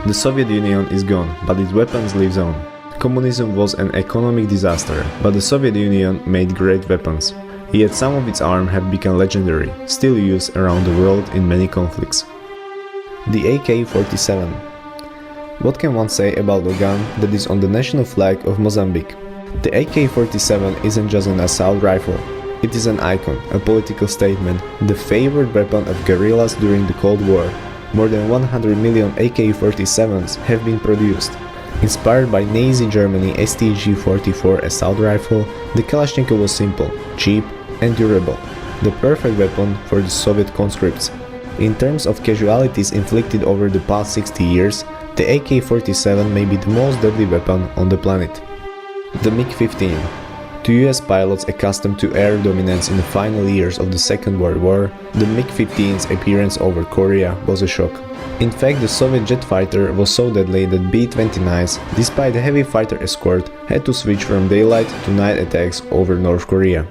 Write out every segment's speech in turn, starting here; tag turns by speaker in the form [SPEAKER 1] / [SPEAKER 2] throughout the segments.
[SPEAKER 1] The Soviet Union is gone, but its weapons lives on. Communism was an economic disaster, but the Soviet Union made great weapons. Yet some of its arms have become legendary, still used around the world in many conflicts. The AK-47. What can one say about a gun that is on the national flag of Mozambique? The AK-47 isn't just an assault rifle. It is an icon, a political statement, the favorite weapon of guerrillas during the Cold War. More than 100 million AK-47s have been produced. Inspired by Nazi Germany STG-44 assault rifle, the Kalashnikov was simple, cheap and durable, the perfect weapon for the Soviet conscripts. In terms of casualties inflicted over the past 60 years, the AK-47 may be the most deadly weapon on the planet. The MiG-15. To US pilots accustomed to air dominance in the final years of the Second World War, the MiG-15's appearance over Korea was a shock. In fact, the Soviet jet fighter was so deadly that B-29s, despite a heavy fighter escort, had to switch from daylight to night attacks over North Korea.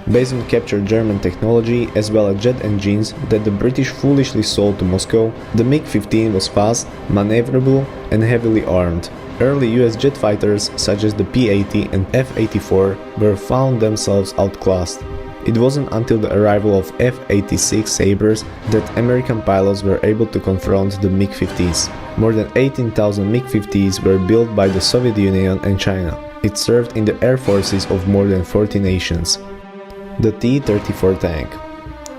[SPEAKER 1] Based on captured German technology as well as jet engines that the British foolishly sold to Moscow, the MiG-15 was fast, maneuverable and heavily armed. Early US jet fighters such as the P-80 and F-84 were found themselves outclassed. It wasn't until the arrival of F-86 Sabres that American pilots were able to confront the MiG-50s. More than 18,000 MiG-50s were built by the Soviet Union and China. It served in the air forces of more than 40 nations. The T-34 tank.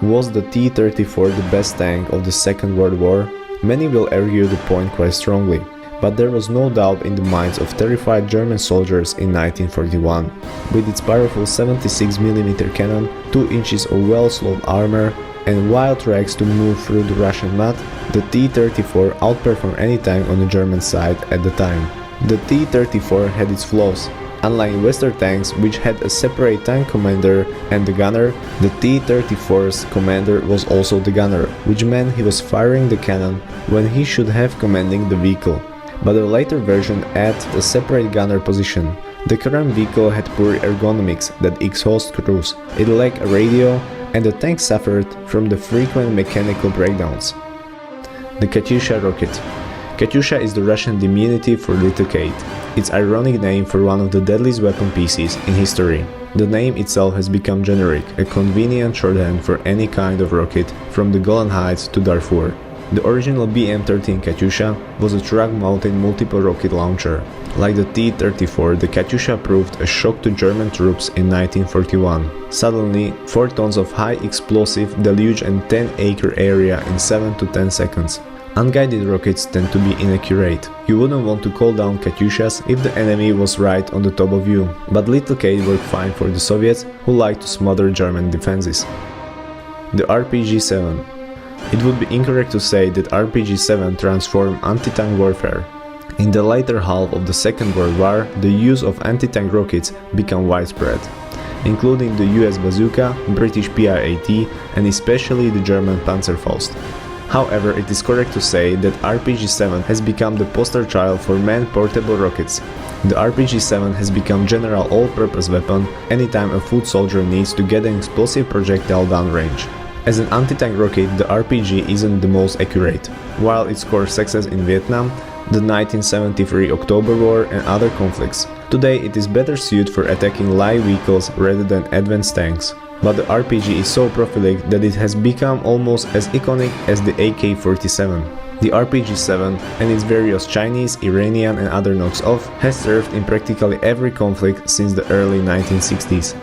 [SPEAKER 1] Was the T-34 the best tank of the Second World War? Many will argue the point quite strongly. But there was no doubt in the minds of terrified German soldiers in 1941. With its powerful 76mm cannon, 2 inches of well-sloped armor, and wide tracks to move through the Russian mud, the T-34 outperformed any tank on the German side at the time. The T-34 had its flaws. Unlike Western tanks, which had a separate tank commander and the gunner, the T-34's commander was also the gunner, which meant he was firing the cannon when he should have commanding the vehicle. But a later version added a separate gunner position. The current vehicle had poor ergonomics that exhaust crews, it lacked a radio, and the tank suffered from the frequent mechanical breakdowns. The Katyusha rocket. Katyusha is the Russian diminutive for Little Kate. Its ironic name for one of the deadliest weapon pieces in history. The name itself has become generic, a convenient shorthand for any kind of rocket, from the Golan Heights to Darfur. The original BM-13 Katyusha was a truck-mounted multiple rocket launcher. Like the T-34, the Katyusha proved a shock to German troops in 1941. Suddenly, 4 tons of high explosive deluge an 10-acre area in 7 to 10 seconds. Unguided rockets tend to be inaccurate. You wouldn't want to call down Katyushas if the enemy was right on the top of you, but Little Kate worked fine for the Soviets, who liked to smother German defenses. The RPG-7. It would be incorrect to say that RPG-7 transformed anti-tank warfare. In the later half of the Second World War, the use of anti-tank rockets became widespread, including the US bazooka, British PIAT, and especially the German Panzerfaust. However, it is correct to say that RPG-7 has become the poster child for manned portable rockets. The RPG-7 has become general all-purpose weapon anytime a foot soldier needs to get an explosive projectile downrange. As an anti-tank rocket, the RPG isn't the most accurate. While it scored success in Vietnam, the 1973 October War and other conflicts, today it is better suited for attacking light vehicles rather than advanced tanks. But the RPG is so prolific that it has become almost as iconic as the AK-47. The RPG-7 and its various Chinese, Iranian and other knocks-off has served in practically every conflict since the early 1960s.